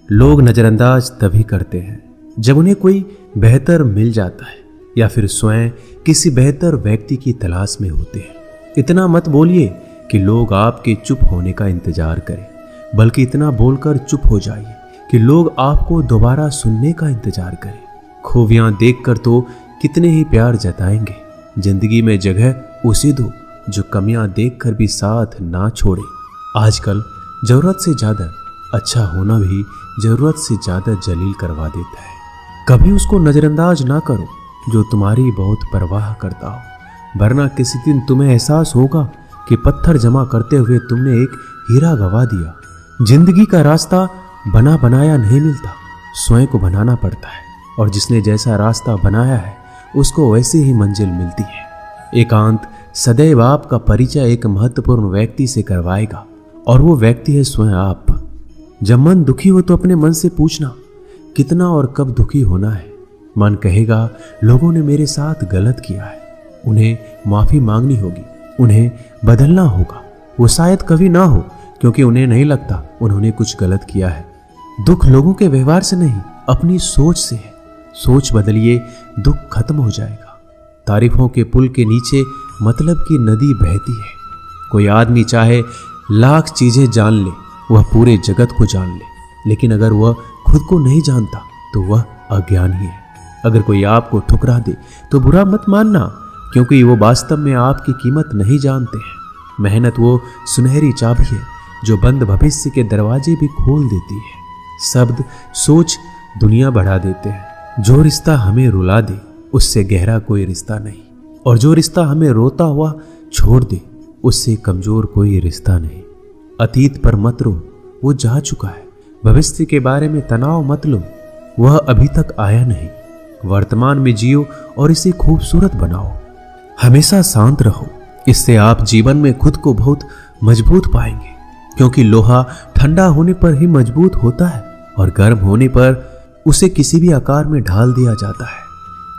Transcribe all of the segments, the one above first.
लोग नजरअंदाज तभी करते हैं जब उन्हें कोई बेहतर मिल जाता है या फिर स्वयं किसी बेहतर व्यक्ति की तलाश में होते हैं। इतना मत बोलिए कि लोग आपके चुप होने का इंतजार करें, बल्कि इतना बोलकर चुप हो जाइए कि लोग आपको दोबारा सुनने का इंतजार करें। खूबियां देखकर तो कितने ही प्यार जताएंगे। जिंदगी में जगह उसे दो जो कमियां देखकर भी साथ ना छोड़े। आजकल जरूरत से ज्यादा अच्छा होना भी जरूरत से ज्यादा जलील करवा देता है। कभी उसको नजरअंदाज ना करो जो तुम्हारी बहुत परवाह करता हो, वरना किसी दिन तुम्हें एहसास होगा कि पत्थर जमा करते हुए तुमने एक हीरा गवा दिया। जिंदगी का रास्ता बना बनाया नहीं मिलता, स्वयं को बनाना पड़ता है, और जिसने जैसा रास्ता बनाया है उसको वैसे ही मंजिल मिलती है। एकांत सदैव आपका परिचय एक महत्वपूर्ण व्यक्ति से करवाएगा, और वो व्यक्ति है स्वयं आप। जब मन दुखी हो तो अपने मन से पूछना कितना और कब दुखी होना है। मन कहेगा लोगों ने मेरे साथ गलत किया है, उन्हें माफी मांगनी होगी, उन्हें बदलना होगा। वो शायद कभी ना हो, क्योंकि उन्हें नहीं लगता उन्होंने कुछ गलत किया है। दुख लोगों के व्यवहार से नहीं, अपनी सोच से है। सोच बदलिए, दुख खत्म हो जाएगा। तारीफों के पुल के नीचे मतलब की नदी बहती है। कोई आदमी चाहे लाख चीजें जान ले, वह पूरे जगत को जान ले, लेकिन अगर वह खुद को नहीं जानता तो वह अज्ञानी है। अगर कोई आपको ठुकरा दे तो बुरा मत मानना, क्योंकि वो वास्तव में आपकी कीमत नहीं जानते हैं। मेहनत वो सुनहरी चाबी है जो बंद भविष्य के दरवाजे भी खोल देती है। शब्द सोच दुनिया बढ़ा देते हैं। जो रिश्ता हमें रुला दे उससे गहरा कोई रिश्ता नहीं, और जो रिश्ता हमें रोता हुआ छोड़ दे उससे कमजोर कोई रिश्ता नहीं। अतीत पर मत रो, वो जा चुका है। भविष्य के बारे में तनाव मत लो, वह अभी तक आया नहीं। वर्तमान में जियो और इसे खूबसूरत बनाओ। हमेशा शांत रहो, इससे आप जीवन में खुद को बहुत मजबूत पाएंगे, क्योंकि लोहा ठंडा होने पर ही मजबूत होता है, और गर्म होने पर उसे किसी भी आकार में ढाल दिया जाता है।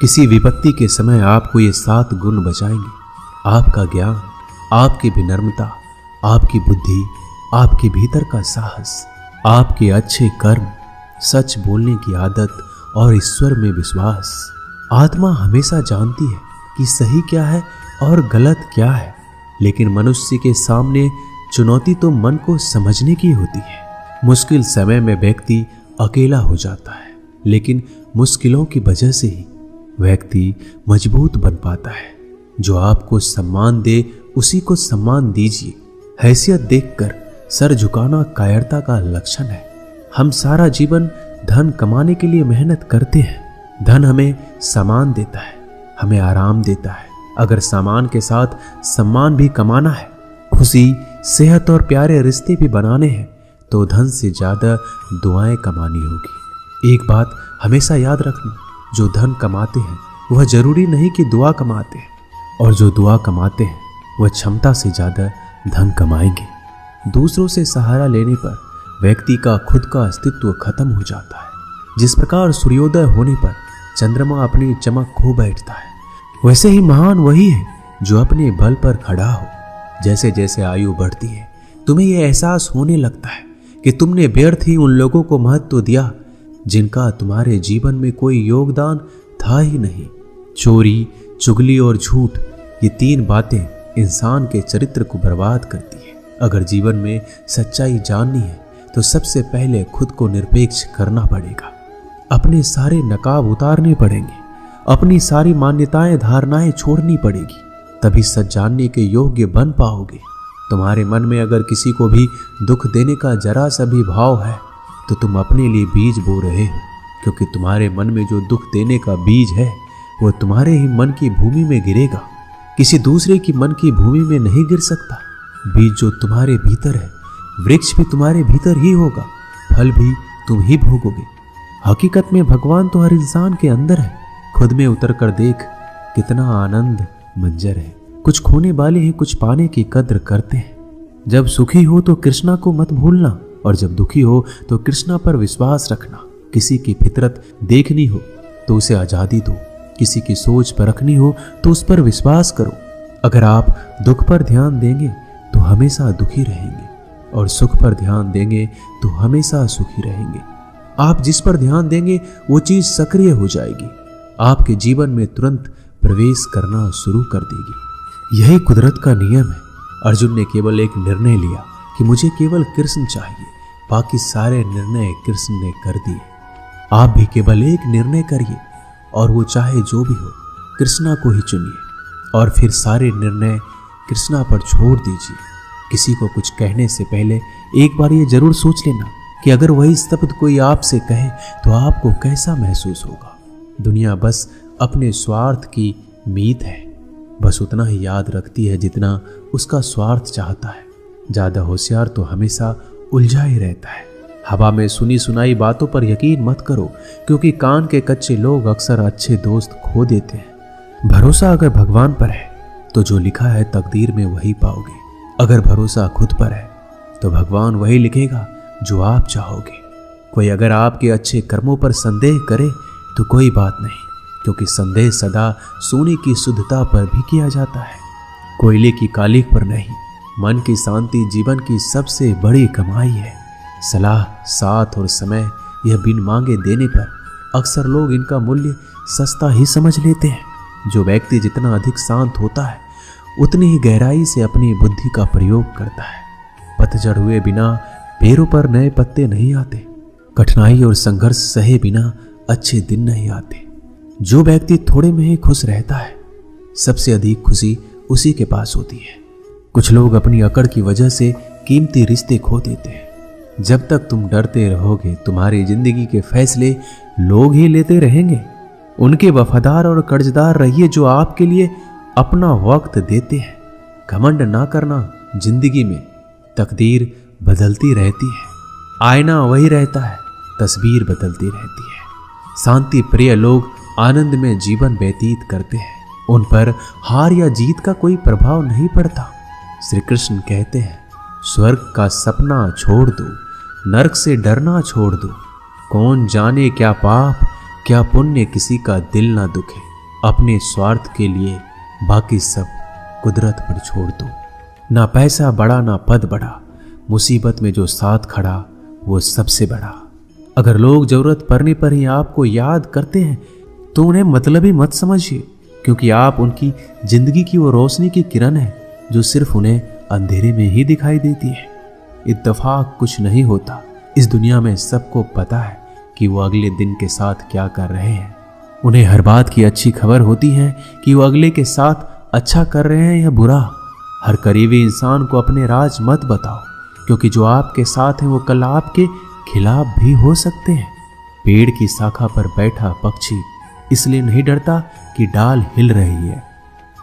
किसी विपत्ति के समय आपको ये 7 गुण बचाएंगे: आपका ज्ञान, आपकी विनम्रता, आपकी बुद्धि, आपके भीतर का साहस, आपके अच्छे कर्म, सच बोलने की आदत और ईश्वर में विश्वास। आत्मा हमेशा जानती है कि सही क्या है और गलत क्या है, लेकिन मनुष्य के सामने चुनौती तो मन को समझने की होती है। मुश्किल समय में व्यक्ति अकेला हो जाता है, लेकिन मुश्किलों की वजह से ही व्यक्ति मजबूत बन पाता है। जो आपको सम्मान दे उसी को सम्मान दीजिए। हैसियत देखकर सर झुकाना कायरता का लक्षण है। हम सारा जीवन धन कमाने के लिए मेहनत करते हैं। धन हमें सामान देता है, हमें आराम देता है। अगर सामान के साथ सम्मान भी कमाना है, खुशी, सेहत और प्यारे रिश्ते भी बनाने हैं, तो धन से ज्यादा दुआएं कमानी होगी। एक बात हमेशा याद रखना, जो धन कमाते हैं वह जरूरी नहीं कि दुआ कमाते हैं, और जो दुआ कमाते हैं वह क्षमता से ज्यादा धन कमाएंगे। दूसरों से सहारा लेने पर व्यक्ति का खुद का अस्तित्व खत्म हो जाता है। जिस प्रकार सूर्योदय होने पर चंद्रमा अपनी चमक खो बैठता है, वैसे ही महान वही है जो अपने बल पर खड़ा हो। जैसे जैसे आयु बढ़ती है, तुम्हें यह एहसास होने लगता है कि तुमने व्यर्थ ही उन लोगों को महत्व दिया जिनका तुम्हारे जीवन में कोई योगदान था ही नहीं। चोरी, चुगली और झूठ, ये 3 बातें इंसान के चरित्र को बर्बाद करती है। अगर जीवन में सच्चाई जाननी है तो सबसे पहले खुद को निरपेक्ष करना पड़ेगा। अपने सारे नकाब उतारने पड़ेंगे, अपनी सारी मान्यताएं धारणाएं छोड़नी पड़ेगी, तभी सच जानने के योग्य बन पाओगे। तुम्हारे मन में अगर किसी को भी दुख देने का जरा सा भी भाव है तो तुम अपने लिए बीज बो रहे हो, क्योंकि तुम्हारे मन में जो दुख देने का बीज है वो तुम्हारे ही मन की भूमि में गिरेगा, किसी दूसरे की मन की भूमि में नहीं गिर सकता। बीज जो तुम्हारे भीतर है, वृक्ष भी तुम्हारे भीतर ही होगा, फल भी तुम ही भोगोगे। हकीकत में भगवान तो हर इंसान के अंदर है। खुद में उतर कर देख, कितना आनंद मंजर है। कुछ खोने वाले हैं, कुछ पाने की कद्र करते हैं। जब सुखी हो तो कृष्णा को मत भूलना, और जब दुखी हो तो कृष्णा पर विश्वास रखना। किसी की फितरत देखनी हो तो उसे आज़ादी दो, किसी की सोच परखनी हो तो उस पर विश्वास करो। अगर आप दुख पर ध्यान देंगे तो हमेशा दुखी रहेंगे, और सुख पर ध्यान देंगे तो हमेशा सुखी रहेंगे। आप जिस पर ध्यान देंगे वो चीज सक्रिय हो जाएगी, आपके जीवन में तुरंत प्रवेश करना शुरू कर देगी। यही कुदरत का नियम है। अर्जुन ने केवल एक निर्णय लिया कि मुझे केवल कृष्ण चाहिए, बाकी सारे निर्णय कृष्ण ने कर दिए। आप भी केवल एक निर्णय करिए और वो चाहे जो भी हो, कृष्णा को ही चुनिए और फिर सारे निर्णय कृष्णा पर छोड़ दीजिए। किसी को कुछ कहने से पहले एक बार ये जरूर सोच लेना कि अगर वही शब्द कोई आपसे कहे तो आपको कैसा महसूस होगा। दुनिया बस अपने स्वार्थ की मीत है, बस उतना ही याद रखती है जितना उसका स्वार्थ चाहता है। ज्यादा होशियार तो हमेशा उलझा ही रहता है। हवा में सुनी सुनाई बातों पर यकीन मत करो, क्योंकि कान के कच्चे लोग अक्सर अच्छे दोस्त खो देते हैं। भरोसा अगर भगवान पर है तो जो लिखा है तकदीर में वही पाओगे। अगर भरोसा खुद पर है तो भगवान वही लिखेगा जो आप चाहोगे। कोई अगर आपके अच्छे कर्मों पर संदेह करे तो कोई बात नहीं, क्योंकि संदेह सदा सोने की शुद्धता पर भी किया जाता है, कोयले की कालिख पर नहीं। मन की शांति जीवन की सबसे बड़ी कमाई है। सलाह, साथ और समय यह बिन मांगे देने पर अक्सर लोग इनका मूल्य सस्ता ही समझ लेते हैं। जो व्यक्ति जितना अधिक शांत होता है उतनी ही गहराई से अपनी बुद्धि का प्रयोग करता है। पतझड़ हुए बिना पेड़ों पर नए पत्ते नहीं आते। कठिनाई और संघर्ष सहे बिना अच्छे दिन नहीं आते। जो व्यक्ति थोड़े में ही खुश रहता है, सबसे अधिक खुशी उसी के पास होती है। कुछ लोग अपनी अकड़ की वजह से कीमती रिश्ते खो देते हैं। जब तक तुम डरते रहोगे, तुम्हारी जिंदगी के फैसले लोग ही लेते रहेंगे। उनके वफादार और कर्जदार रहिए जो आपके लिए अपना वक्त देते हैं। घमंड ना करना, जिंदगी में तकदीर बदलती रहती है, आईना वही रहता है, तस्वीर बदलती रहती है। शांति प्रिय लोग आनंद में जीवन व्यतीत करते हैं, उन पर हार या जीत का कोई प्रभाव नहीं पड़ता। श्री कृष्ण कहते हैं, स्वर्ग का सपना छोड़ दो, नरक से डरना छोड़ दो। कौन जाने क्या पाप क्या पुण्य किसी का दिल ना दुखे। अपने स्वार्थ के लिए बाकी सब कुदरत पर छोड़ दो। ना पैसा बड़ा ना पद बड़ा, मुसीबत में जो साथ खड़ा वो सबसे बड़ा। अगर लोग जरूरत पड़ने पर ही आपको याद करते हैं तो उन्हें मतलबी मत समझिए, क्योंकि आप उनकी जिंदगी की वो रोशनी की किरण है जो सिर्फ उन्हें अंधेरे में ही दिखाई देती है। इत्तेफाक कुछ नहीं होता। इस दुनिया में सबको पता है कि वो अगले दिन के साथ क्या कर रहे हैं। उन्हें हर बात की अच्छी खबर होती है कि वो अगले के साथ अच्छा कर रहे हैं या बुरा। हर करीबी इंसान को अपने राज मत बताओ, क्योंकि जो आपके साथ हैं वो कल आपके खिलाफ भी हो सकते हैं। पेड़ की शाखा पर बैठा पक्षी इसलिए नहीं डरता कि डाल हिल रही है,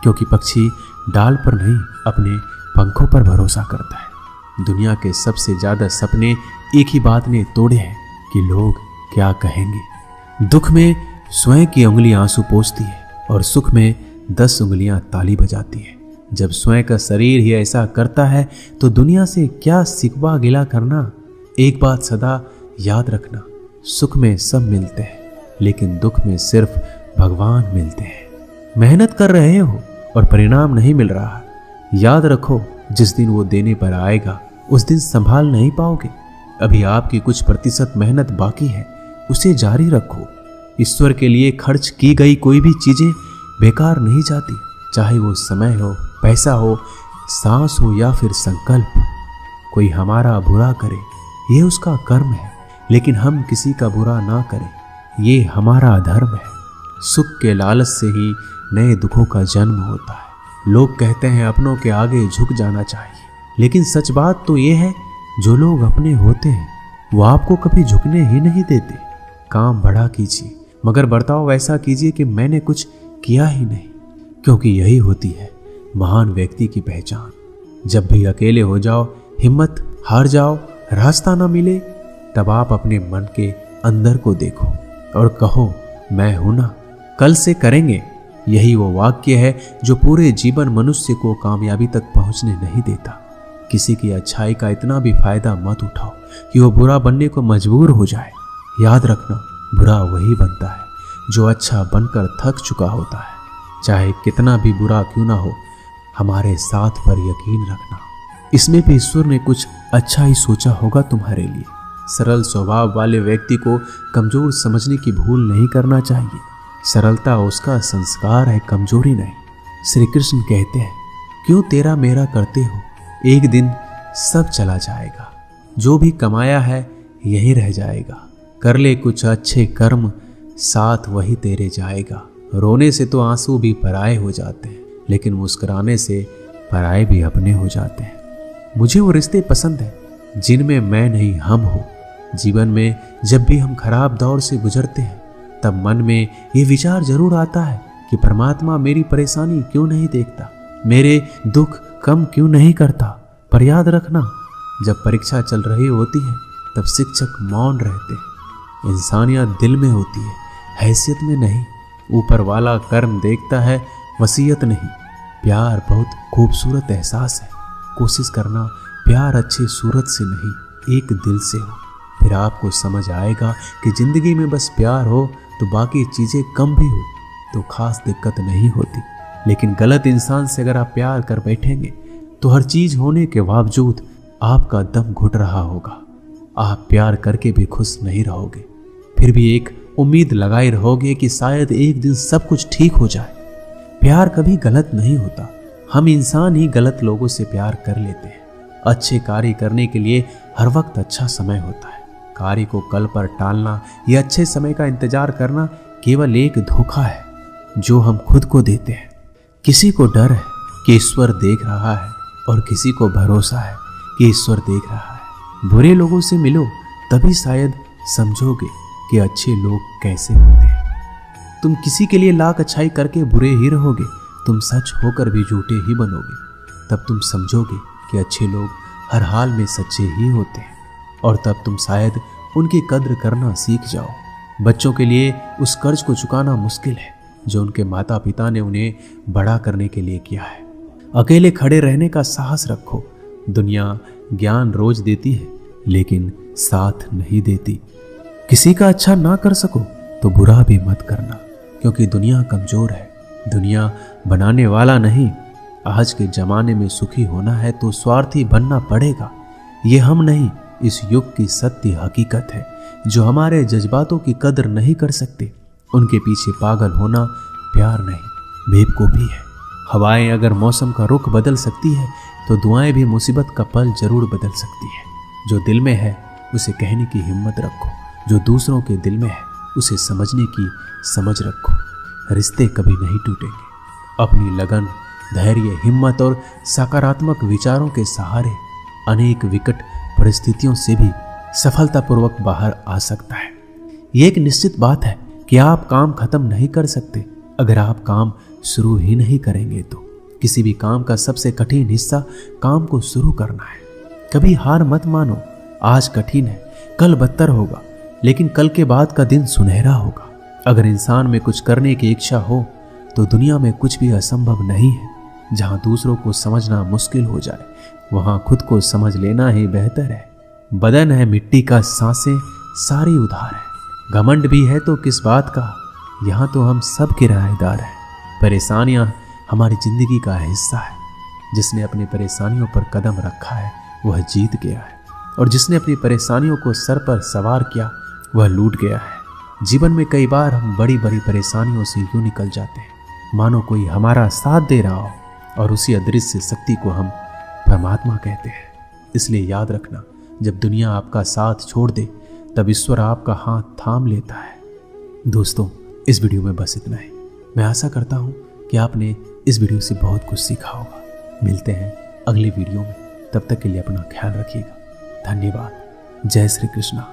क्योंकि पक्षी डाल पर नहीं अपने पंखों पर भरोसा करता है। दुनिया के सबसे ज्यादा सपने एक ही बात ने तोड़े हैं कि लोग क्या कहेंगे। दुख में स्वयं की उंगली आंसू पोंछती है और सुख में 10 उंगलियां ताली बजाती है। जब स्वयं का शरीर ही ऐसा करता है तो दुनिया से क्या सिकवा गिला करना। एक बात सदा याद रखना, सुख में सब मिलते हैं लेकिन दुख में सिर्फ भगवान मिलते हैं। मेहनत कर रहे हो और परिणाम नहीं मिल रहा, याद रखो जिस दिन वो देने पर आएगा उस दिन संभाल नहीं पाओगे। अभी आपकी कुछ प्रतिशत मेहनत बाकी है, उसे जारी रखो। ईश्वर के लिए खर्च की गई कोई भी चीजें बेकार नहीं जाती, चाहे वो समय हो, पैसा हो, सांस हो या फिर संकल्प। कोई हमारा बुरा करे ये उसका कर्म है, लेकिन हम किसी का बुरा ना करें ये हमारा धर्म है। सुख के लालच से ही नए दुखों का जन्म होता है। लोग कहते हैं अपनों के आगे झुक जाना चाहिए, लेकिन सच बात तो ये है जो लोग अपने होते हैं वो आपको कभी झुकने ही नहीं देते। काम बड़ा कीजिए मगर बर्ताव वैसा कीजिए कि मैंने कुछ किया ही नहीं, क्योंकि यही होती है महान व्यक्ति की पहचान। जब भी अकेले हो जाओ, हिम्मत हार जाओ, रास्ता ना मिले, तब आप अपने मन के अंदर को देखो और कहो मैं हूं ना, कल से करेंगे। यही वो वाक्य है जो पूरे जीवन मनुष्य को कामयाबी तक पहुंचने नहीं देता। किसी की अच्छाई का इतना भी फायदा मत उठाओ कि वो बुरा बनने को मजबूर हो जाए। याद रखना, बुरा वही बनता है जो अच्छा बनकर थक चुका होता है। चाहे कितना भी बुरा क्यों ना हो, हमारे साथ पर यकीन रखना, इसमें भी ईश्वर ने कुछ अच्छा ही सोचा होगा तुम्हारे लिए। सरल स्वभाव वाले व्यक्ति को कमजोर समझने की भूल नहीं करना चाहिए। सरलता उसका संस्कार है, कमजोरी नहीं। श्री कृष्ण कहते हैं, क्यों तेरा मेरा करते हो, एक दिन सब चला जाएगा। जो भी कमाया है यही रह जाएगा। कर ले कुछ अच्छे कर्म, साथ वही तेरे जाएगा। रोने से तो आंसू भी पराए हो जाते हैं, लेकिन मुस्कुराने से पराए भी अपने हो जाते हैं। मुझे वो रिश्ते पसंद हैं जिनमें मैं नहीं हम हो। जीवन में जब भी हम खराब दौर से गुजरते हैं तब मन में ये विचार जरूर आता है कि परमात्मा मेरी परेशानी क्यों नहीं देखता, मेरे दुख कम क्यों नहीं करता। पर याद रखना, जब परीक्षा चल रही होती है तब शिक्षक मौन रहते हैं। इंसानियत दिल में होती है, हैसियत में नहीं। ऊपर वाला कर्म देखता है, वसीयत नहीं। प्यार बहुत खूबसूरत एहसास है। कोशिश करना प्यार अच्छी सूरत से नहीं, एक दिल से हो। फिर आपको समझ आएगा कि जिंदगी में बस प्यार हो तो बाकी चीज़ें कम भी हो तो खास दिक्कत नहीं होती। लेकिन गलत इंसान से अगर आप प्यार कर बैठेंगे तो हर चीज़ होने के बावजूद आपका दम घुट रहा होगा। आप प्यार करके भी खुश नहीं रहोगे, फिर भी एक उम्मीद लगाए रहोगे कि शायद एक दिन सब कुछ ठीक हो जाए। प्यार कभी गलत नहीं होता, हम इंसान ही गलत लोगों से प्यार कर लेते हैं। अच्छे कार्य करने के लिए हर वक्त अच्छा समय होता है। कार्य को कल पर टालना या अच्छे समय का इंतजार करना केवल एक धोखा है जो हम खुद को देते हैं। किसी को डर है कि ईश्वर देख रहा है और किसी को भरोसा है कि ईश्वर देख रहा है। बुरे लोगों से मिलो तभी शायद समझोगे कि अच्छे लोग कैसे होते हैं। तुम किसी के लिए लाख अच्छाई करके बुरे ही रहोगे, तुम सच होकर भी झूठे ही बनोगे। तब तुम समझोगे कि अच्छे लोग हर हाल में सच्चे ही होते हैं, और तब तुम शायद उनकी कद्र करना सीख जाओ। बच्चों के लिए उस कर्ज को चुकाना मुश्किल है जो उनके माता पिता ने उन्हें बड़ा करने के लिए किया है। अकेले खड़े रहने का साहस रखो। दुनिया ज्ञान रोज देती है लेकिन साथ नहीं देती। किसी का अच्छा ना कर सको तो बुरा भी मत करना, क्योंकि दुनिया कमजोर है, दुनिया बनाने वाला नहीं। आज के जमाने में सुखी होना है तो स्वार्थी बनना पड़ेगा। ये हम नहीं, इस युग की सत्य हकीकत है। जो हमारे जज्बातों की कदर नहीं कर सकते उनके पीछे पागल होना प्यार नहीं, बेवकूफ़ी है। हवाएं अगर मौसम का रुख बदल सकती है तो दुआएं भी मुसीबत का पल जरूर बदल सकती है। जो दिल में है उसे कहने की हिम्मत रखो, जो दूसरों के दिल में है उसे समझने की समझ रखो। रिश्ते कभी नहीं टूटेंगे। अपनी लगन, धैर्य, हिम्मत और सकारात्मक विचारों के सहारे अनेक विकट परिस्थितियों से भी सफलतापूर्वक बाहर आ सकता है। ये एक निश्चित बात है कि आप काम खत्म नहीं कर सकते अगर आप काम शुरू ही नहीं करेंगे। तो किसी भी काम का सबसे कठिन हिस्सा काम को शुरू करना है। कभी हार मत मानो। आज कठिन है, कल बदतर होगा, लेकिन कल के बाद का दिन सुनहरा होगा। अगर इंसान में कुछ करने की इच्छा हो तो दुनिया में कुछ भी असंभव नहीं है। जहां दूसरों को समझना मुश्किल हो जाए वहां खुद को समझ लेना ही बेहतर है। बदन है मिट्टी का, सांसें सारी उधार है। घमंड भी है तो किस बात का, यहाँ तो हम सब किराएदार हैं। परेशानियां हमारी जिंदगी का हिस्सा है। जिसने अपनी परेशानियों पर कदम रखा है वह जीत गया है, और जिसने अपनी परेशानियों को सर पर सवार किया वह लूट गया है। जीवन में कई बार हम बड़ी बड़ी परेशानियों से यूं निकल जाते हैं मानो कोई हमारा साथ दे रहा हो, और उसी अदृश्य शक्ति को हम परमात्मा कहते हैं। इसलिए याद रखना, जब दुनिया आपका साथ छोड़ दे तब ईश्वर आपका हाथ थाम लेता है। दोस्तों, इस वीडियो में बस इतना ही। मैं आशा करता हूँ कि आपने इस वीडियो से बहुत कुछ सीखा होगा। मिलते हैं अगली वीडियो में, तब तक के लिए अपना ख्याल रखिएगा। धन्यवाद। जय श्री कृष्णा।